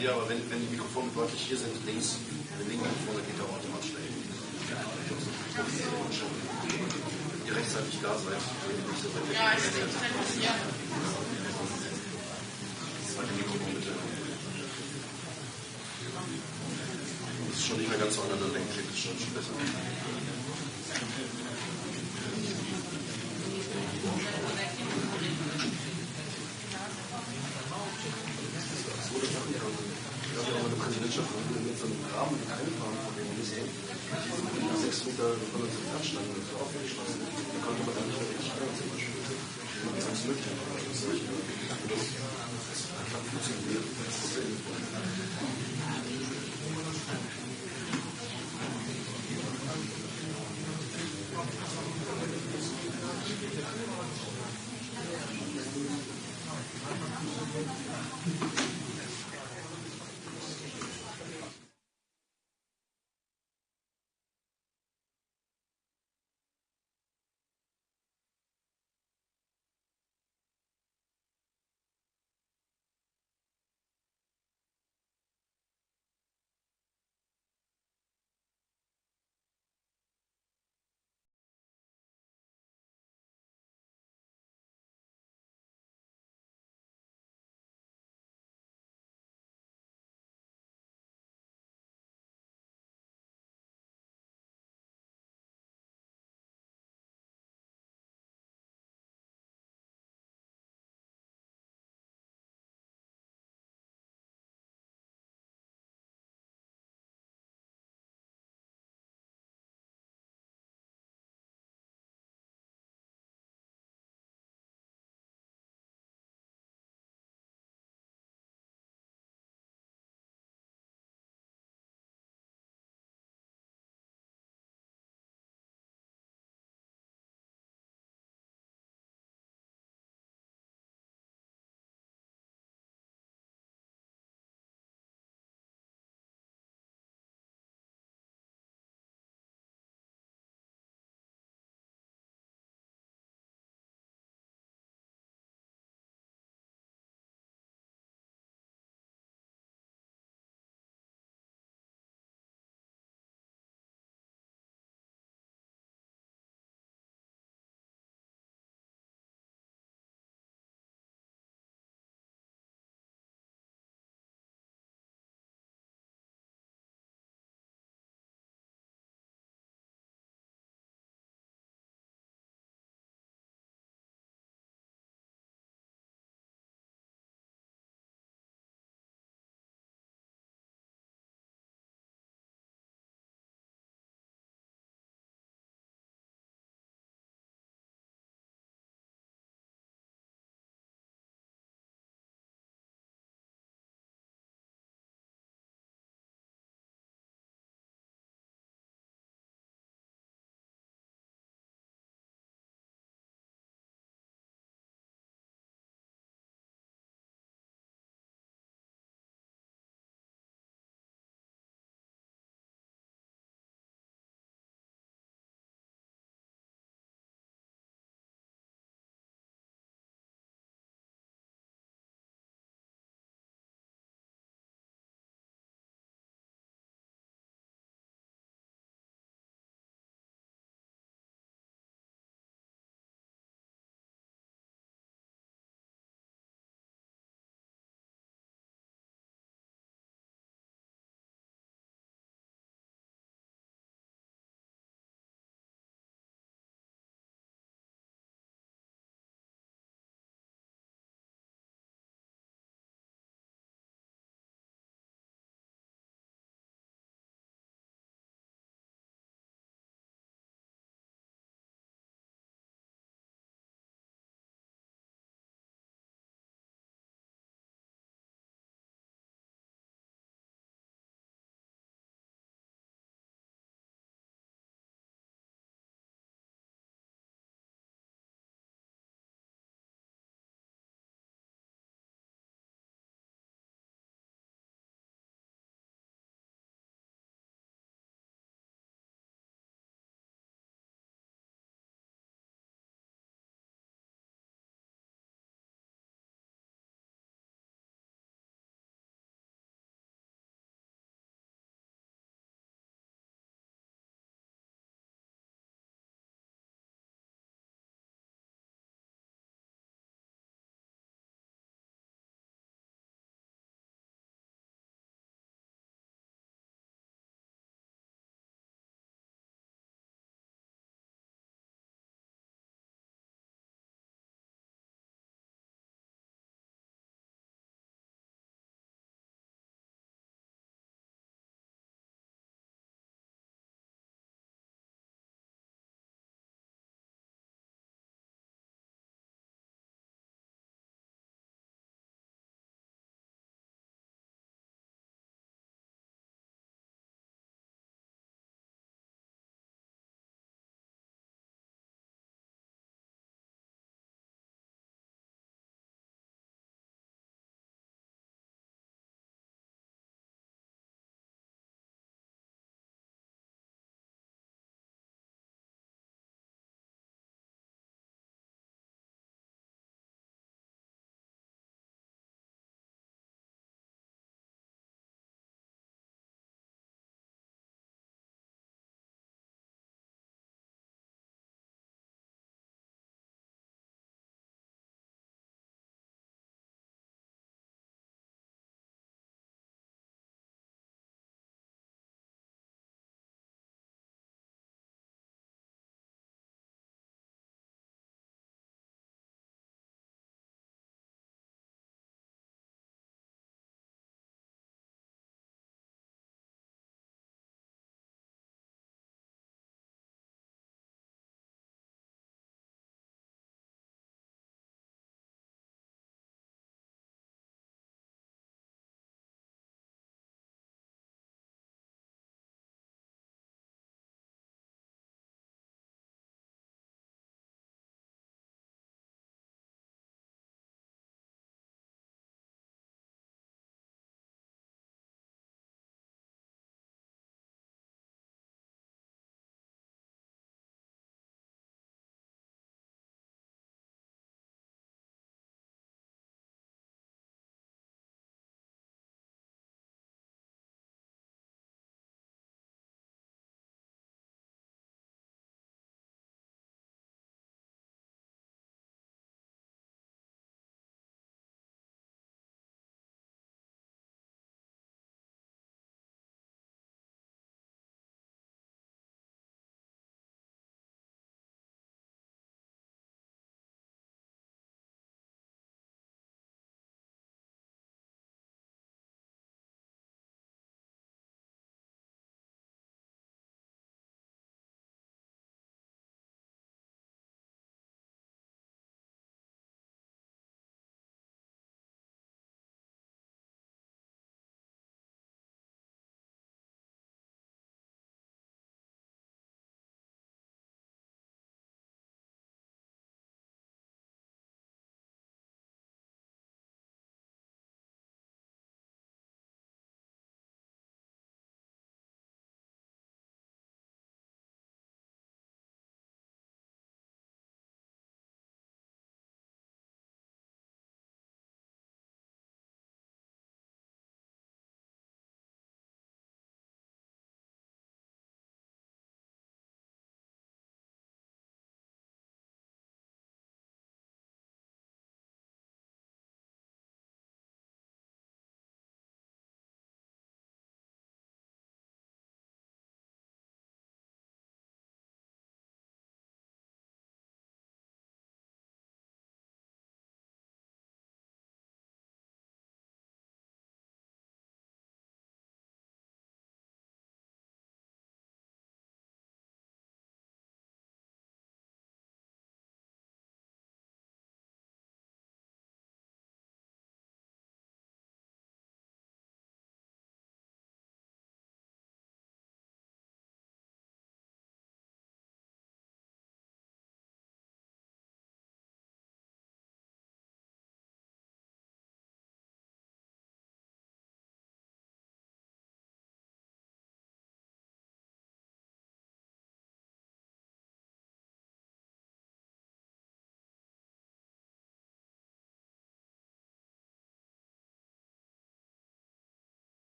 Ja, aber wenn die Mikrofone deutlich hier sind, links, wenn linke Mikrofone geht der automatisch weg. Wenn ihr rechtzeitig da seid, nicht so weit weg. Ja, ich denke, ja. Zweite Mikrofon bitte. Das ist schon nicht mehr ganz so aneinander denken, das ist schon besser. Ich habe ja auch eine Präsidentschaft mit so einem Graben und keine Verantwortung. Die 6 Meter von uns Anstand und so aufgeschlossen. Da konnte man dann nicht mehr richtig steuern zum Beispiel. Das ist alles möglich. Das hat funktioniert. Das ist sehr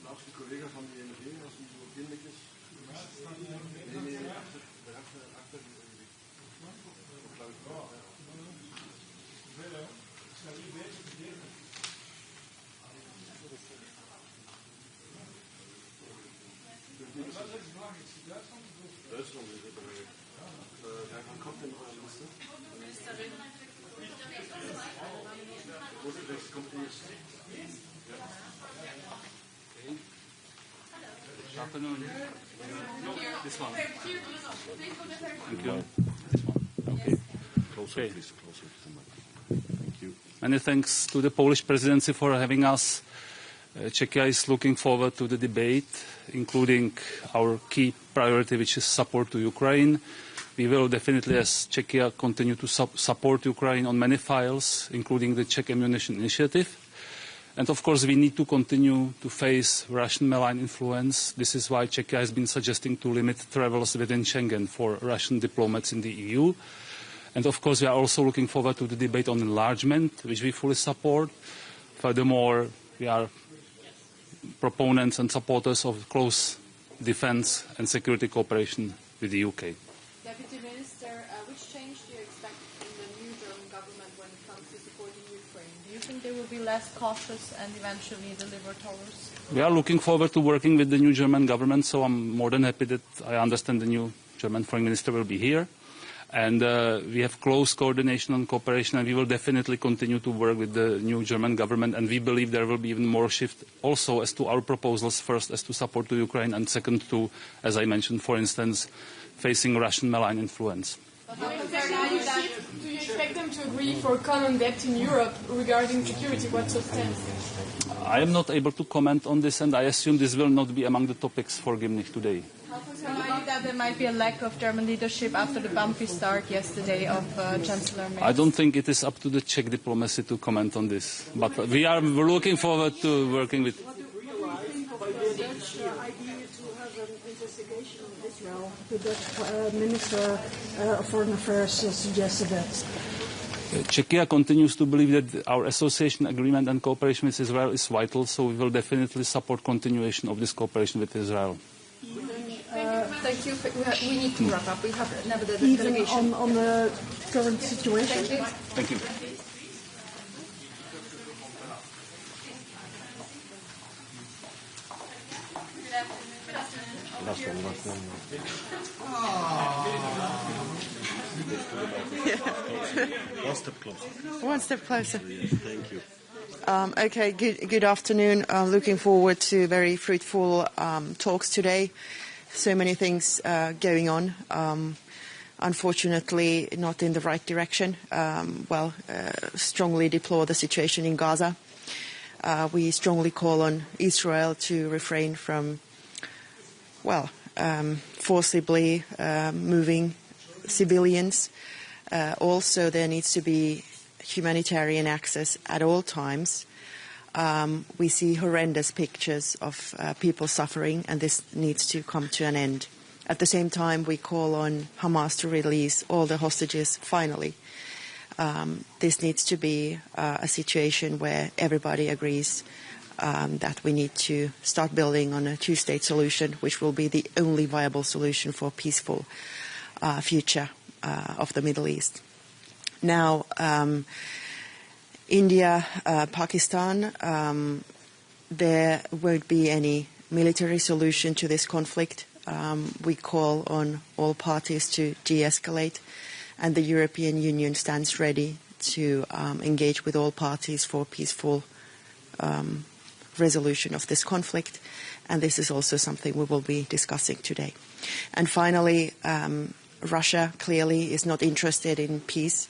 Darf die Kollegen van de ENV, als die zo vriendelijk is? Nee, achter Duitsland is het belangrijk. Daarvan komt in de liste. Oostenrijk komt eerst. Afternoon. This one. Thank you. This one. Okay. Closer, please. Closer to the mic. Thank you. Many thanks to the Polish presidency for having us. Czechia is looking forward to the debate, including our key priority, which is support to Ukraine. We will definitely, as Czechia, continue to support Ukraine on many files, including the Czech ammunition initiative. And of course, we need to continue to face Russian malign influence. This is why Czechia has been suggesting to limit travels within Schengen for Russian diplomats in the EU. And of course, we are also looking forward to the debate on enlargement, which we fully support. Furthermore, we are proponents and supporters of close defence and security cooperation with the UK. Deputy Minister, which change do you expect in the new German government when it comes to supporting Ukraine? Do you think they will be less cautious and eventually deliver towards? We are looking forward to working with the new German government, so I'm more than happy that I understand the new German Foreign Minister will be here. And we have close coordination and cooperation, and we will definitely continue to work with the new German government. And we believe there will be even more shift also as to our proposals, first as to support to Ukraine, and second to, as I mentioned, for instance, facing Russian malign influence. Do you expect them to agree for common debt in Europe regarding security? What substance? I am not able to comment on this, and I assume this will not be among the topics for Gimnich today. How concerned are you that there might be a lack of German leadership after the bumpy start yesterday of Chancellor Merkel? I don't think it is up to the Czech diplomacy to comment on this, but we are looking forward to working with. What do you think of the Dutch idea to have an investigation of Israel? The Dutch Minister of Foreign Affairs suggested that. Czechia continues to believe that our association agreement and cooperation with Israel is vital, so we will definitely support continuation of this cooperation with Israel. Thank you. We need to wrap up. We have another Even delegation. on the current situation? Thank you. One step closer. One step closer. Thank you. Okay, good afternoon. Looking forward to very fruitful talks today. So many things going on. Unfortunately, not in the right direction. Strongly deplore the situation in Gaza. We strongly call on Israel to refrain from, forcibly moving civilians. Also, there needs to be humanitarian access at all times. We see horrendous pictures of people suffering, and this needs to come to an end. At the same time, we call on Hamas to release all the hostages finally. This needs to be a situation where everybody agrees that we need to start building on a two-state solution, which will be the only viable solution for a peaceful future of the Middle East. Now, India, Pakistan, there won't be any military solution to this conflict. We call on all parties to de-escalate, and the European Union stands ready to engage with all parties for peaceful resolution of this conflict, and this is also something we will be discussing today. And finally, Russia clearly is not interested in peace.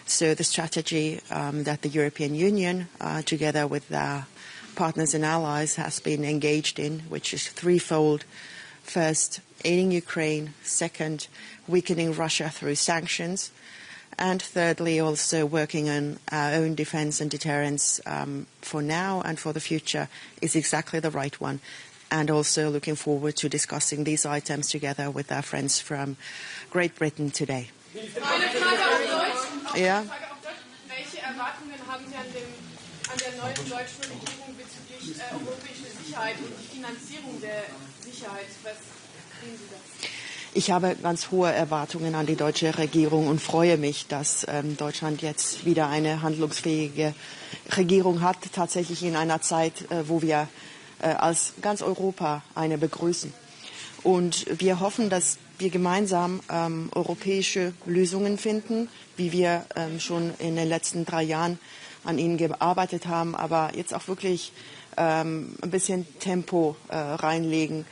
So the strategy that the European Union, together with their partners and allies, has been engaged in, which is threefold. First, aiding Ukraine. Second, weakening Russia through sanctions. And thirdly, also working on our own defense and deterrence for now and for the future is exactly the right one. And also looking forward to discussing these items together with our friends from Great Britain today. Eine Frage auf Deutsch. Ja. Welche Erwartungen haben Sie an dem an der neuen deutschen Regierung bezüglich europäischer Sicherheit und die Finanzierung der Sicherheit. Was sehen Sie das? Ich habe ganz hohe Erwartungen an die deutsche Regierung und freue mich, dass Deutschland jetzt wieder eine handlungsfähige Regierung hat, tatsächlich in einer Zeit, wo wir als ganz Europa eine begrüßen. Und wir hoffen, dass wir gemeinsam europäische Lösungen finden, wie wir schon in den letzten 3 Jahren an ihnen gearbeitet haben, aber jetzt auch wirklich ein bisschen Tempo reinlegen,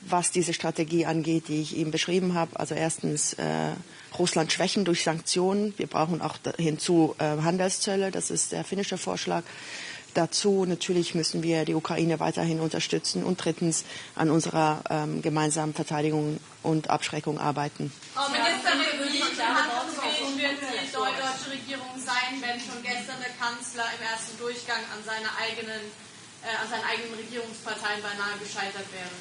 was diese Strategie angeht, die ich eben beschrieben habe. Also erstens Russland schwächen durch Sanktionen. Wir brauchen auch hinzu Handelszölle. Das ist der finnische Vorschlag. Dazu natürlich müssen wir die Ukraine weiterhin unterstützen und drittens an unserer gemeinsamen Verteidigung und Abschreckung arbeiten. Frau Ministerin, wie handlungsfähig wird die deutsche Regierung sein, wenn schon gestern der Kanzler im ersten Durchgang an seinen eigenen Regierungsparteien beinahe gescheitert wäre?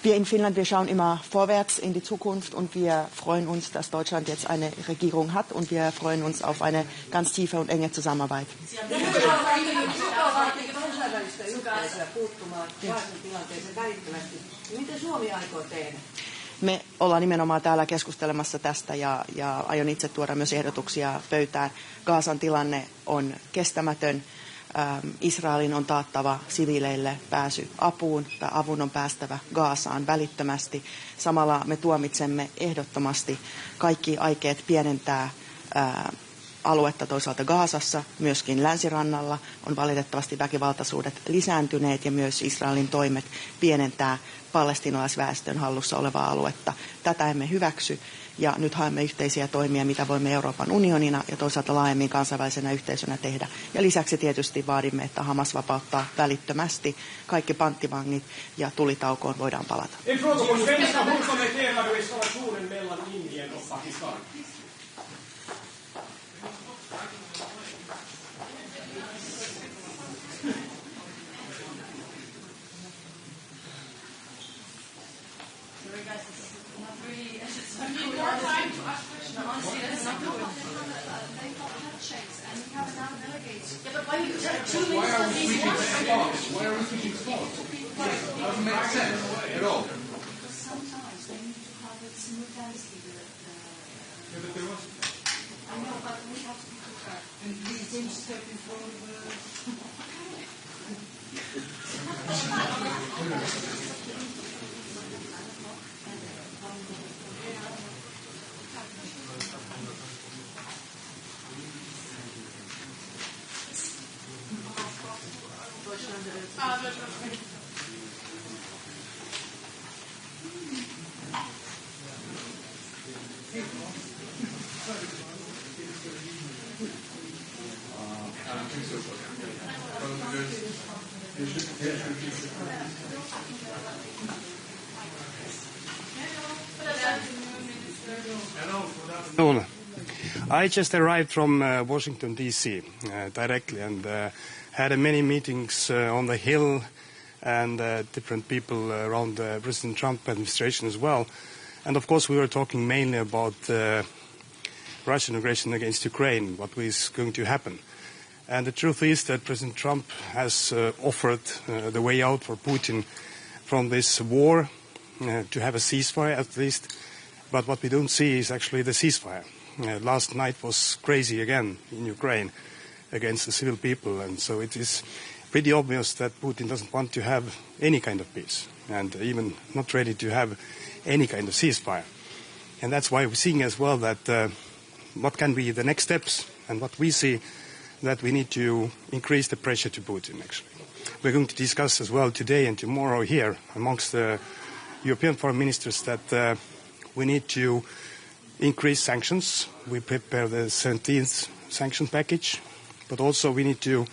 Wir in Finnland, wir schauen immer vorwärts in die Zukunft und wir freuen uns, dass Deutschland jetzt eine Regierung hat und wir freuen uns auf eine ganz tiefe und enge Zusammenarbeit. Me ollaan nimenomaan täällä keskustelemassa tästä ja aion itse tuoda myös ehdotuksia pöytään. Gazan tilanne on kestämätön. Israelin on taattava siviileille pääsy apuun tai avun on päästävä Gazaan välittömästi. Samalla me tuomitsemme ehdottomasti kaikki aikeet pienentää aluetta toisaalta Gazassa, myöskin länsirannalla on valitettavasti väkivaltaisuudet lisääntyneet ja myös Israelin toimet pienentää palestiinalaisväestön hallussa olevaa aluetta. Tätä emme hyväksy ja nyt haemme yhteisiä toimia, mitä voimme Euroopan unionina ja toisaalta laajemmin kansainvälisenä yhteisönä tehdä. Ja lisäksi tietysti vaadimme, että Hamas vapauttaa välittömästi kaikki panttivangit ja tulitaukoon voidaan palata. Why are we switching spots? Doesn't make sense at all. Sometimes they need to have it simultaneously. Yeah, but there was. I know, but we have to be prepared. And please don't step in front of the. I just arrived from Washington, D.C. Directly and had many meetings on the Hill and different people around the President Trump administration as well. And of course we were talking mainly about Russian aggression against Ukraine, what is going to happen. And the truth is that President Trump has offered the way out for Putin from this war, to have a ceasefire at least. But what we don't see is actually the ceasefire. Last night was crazy again in Ukraine against the civil people, and so it is pretty obvious that Putin doesn't want to have any kind of peace, and even not ready to have any kind of ceasefire. And that's why we're seeing as well that what can be the next steps, and what we see that we need to increase the pressure to Putin, actually. We're going to discuss as well today and tomorrow here amongst the European foreign ministers that we need to increase sanctions. We prepare the 17th sanction package, but also we need to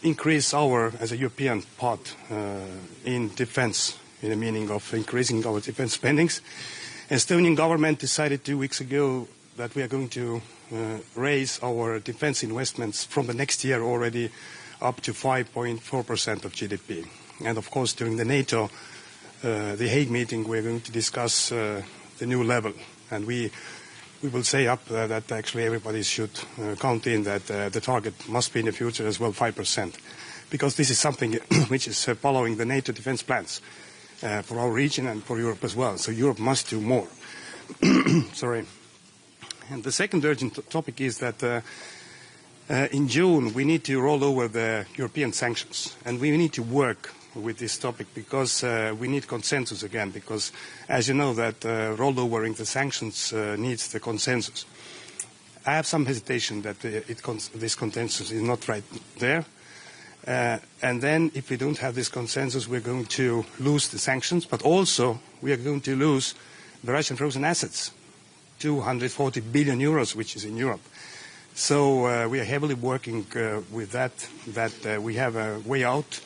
increase our, as a European part, in defense, in the meaning of increasing our defense spendings. Estonian government decided 2 weeks ago that we are going to raise our defense investments from the next year already up to 5.4% of GDP. And of course, during the NATO, the Hague meeting, we're going to discuss the new level. And we we will say up that actually everybody should count in that the target must be in the future as well 5%, because this is something which is following the NATO defense plans for our region and for Europe as well. So Europe must do more. Sorry. And the second urgent topic is that in June we need to roll over the European sanctions, and we need to work with this topic because we need consensus again, because as you know that rollovering the sanctions needs the consensus. I have some hesitation that this consensus is not right there. And then if we don't have this consensus, we're going to lose the sanctions, but also we are going to lose the Russian frozen assets, 240 billion euros, which is in Europe. So we are heavily working with that we have a way out.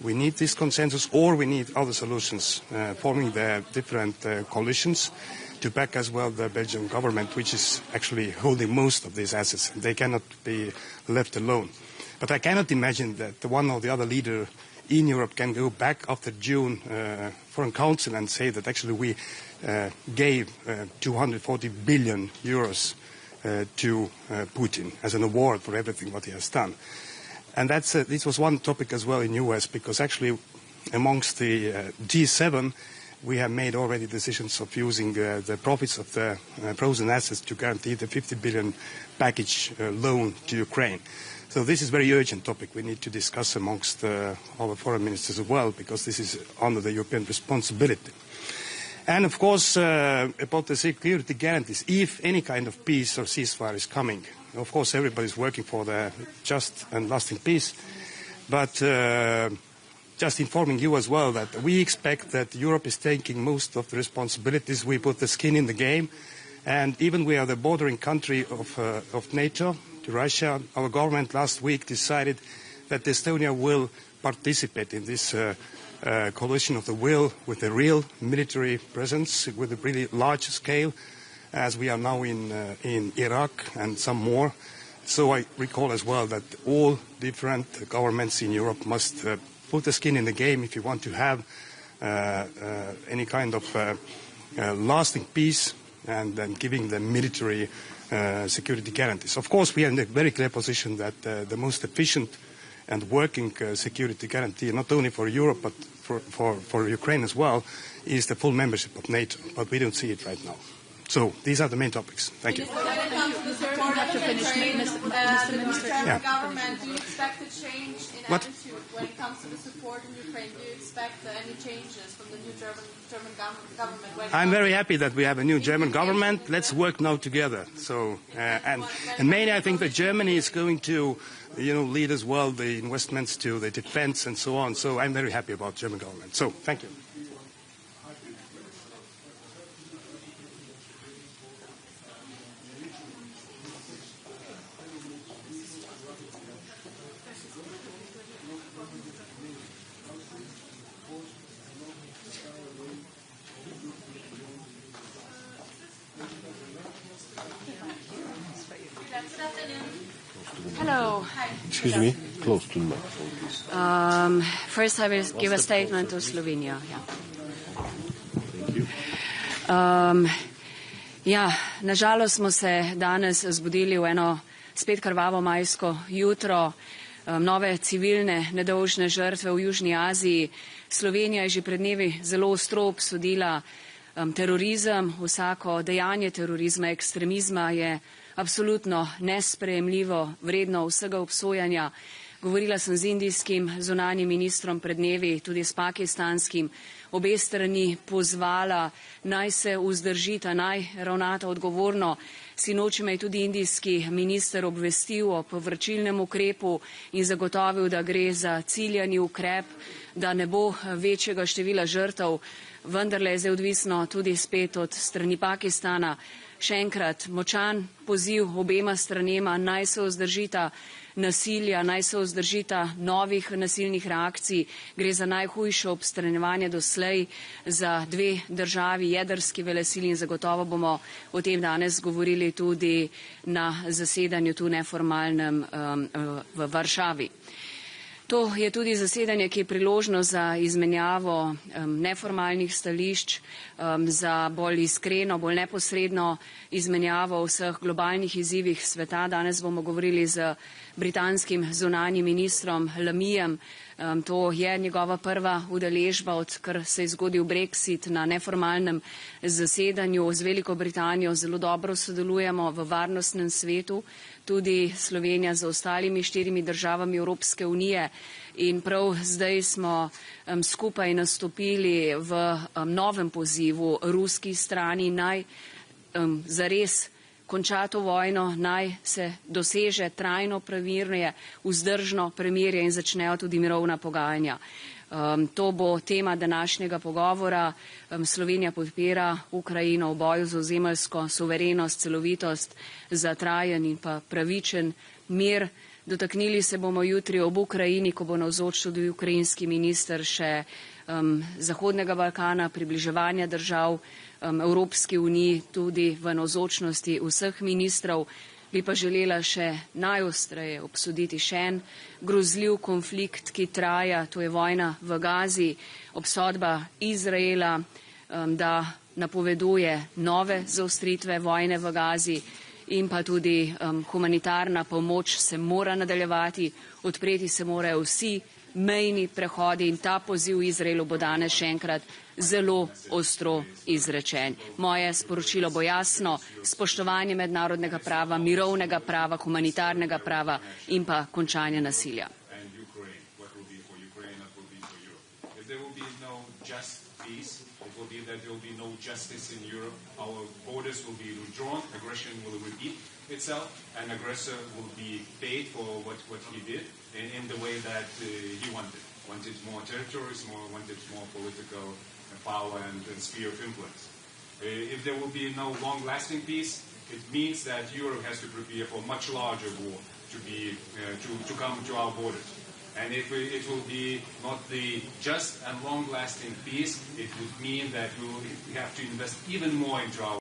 We need this consensus, or we need other solutions, forming the different coalitions to back as well the Belgian government, which is actually holding most of these assets. They cannot be left alone. But I cannot imagine that the one or the other leader in Europe can go back after June Foreign Council and say that actually we gave 240 billion euros to Putin as an award for everything what he has done. And this was one topic as well in US, because actually amongst the G7 we have made already decisions of using the profits of the frozen assets to guarantee the 50 billion package loan to Ukraine. So this is a very urgent topic we need to discuss amongst our foreign ministers as well, because this is under the European responsibility. And of course, about the security guarantees, if any kind of peace or ceasefire is coming, of course everybody is working for the just and lasting peace, but just informing you as well that we expect that Europe is taking most of the responsibilities. We put the skin in the game, and even we are the bordering country of NATO to Russia. Our government last week decided that Estonia will participate in this coalition of the will with a real military presence, with a really large scale, as we are now in Iraq and some more. So I recall as well that all different governments in Europe must put the skin in the game if you want to have any kind of lasting peace and then giving the military security guarantees. Of course, we are in a very clear position that the most efficient and working security guarantee, not only for Europe but for Ukraine as well, is the full membership of NATO. But we don't see it right now. So these are the main topics. Thank you. When it comes to the support of Ukraine, the German government, do you expect a change in attitude when it comes to the support in Ukraine? Do you expect any changes from the new German government? I'm very happy that we have a new German government. Let's work now together. So and mainly I think that Germany is going to lead as well the investments to the defense and so on. So I'm very happy about German government. So thank you. Hello. Excuse me, close to the microphone, please. First, I will give a statement to Slovenia. Thank you. Nažalost smo se danes zbudili v eno spet krvavo majsko jutro, nove civilne nedolžne žrtve v Južni Aziji. Slovenija je že pred dnevi zelo ostro obsodila terorizem, vsako dejanje terorizma, ekstremizma je absolutno nesprejemljivo, vredno vsega obsojanja. Govorila sem z indijskim zunanjim ministrom pred dnevi, tudi s pakistanskim. Obe strani pozvala, naj se vzdržita, naj ravnata odgovorno. Sinoči me je tudi indijski minister obvestil o povračilnem ukrepu in zagotovil, da gre za ciljani ukrep, da ne bo večjega števila žrtev. Vendarle je zdaj odvisno tudi spet od strani Pakistana. Še enkrat močan poziv obema stranema, naj se vzdržita nasilja, naj se vzdržita novih nasilnih reakcij. Gre za najhujše obstranjevanje doslej za dve državi, jedrski velesili, in zagotovo bomo o tem danes govorili tudi na zasedanju tu neformalnem v Varšavi. To je tudi zasedanje, ki je priložnost za izmenjavo neformalnih stališč, za bolj iskreno, bolj neposredno izmenjavo o vseh globalnih izzivih sveta. Danes bomo govorili z britanskim zunanjim ministrom Lamijem. To je njegova prva udeležba, odkar se je zgodil Brexit, na neformalnem zasedanju. Z Veliko Britanijo zelo dobro sodelujemo v varnostnem svetu, tudi Slovenija z ostalimi 4 državami Evropske unije. In prav zdaj smo skupaj nastopili v novem pozivu ruski strani, naj zares konča to vojno, naj se doseže trajno premirje, vzdržno premirje in začnejo tudi mirovna pogajanja. To bo tema današnjega pogovora. Slovenija podpira Ukrajino v boju za ozemeljsko suverenost, celovitost, za trajen in pa pravičen mir. Dotaknili se bomo jutri ob Ukrajini, ko bo navzoč tudi ukrajinski minister, še Zahodnega Balkana, približevanja držav Evropski uniji, tudi v navzočnosti vseh ministrov. Bi pa želela še najostreje obsoditi še en grozljiv konflikt, ki traja, to je vojna v Gazi, obsodba Izraela, da napoveduje nove zaostritve vojne v Gazi, in pa tudi humanitarna pomoč se mora nadaljevati, odpreti se morajo vsi mejni prehodi in ta poziv Izraelu bo danes še enkrat zelo ostro izrečen. Moje sporočilo bo jasno: spoštovanje mednarodnega prava, mirovnega prava, humanitarnega prava in pa končanje nasilja. That there will be no justice in Europe. Our borders will be withdrawn, aggression will repeat itself, and aggressor will be paid for what he did in the way that he wanted more territories, wanted more political power and sphere of influence. If there will be no long-lasting peace, it means that Europe has to prepare for a much larger war to come to our borders. And if it will be not the just and long-lasting peace, it would mean that we will have to invest even more into our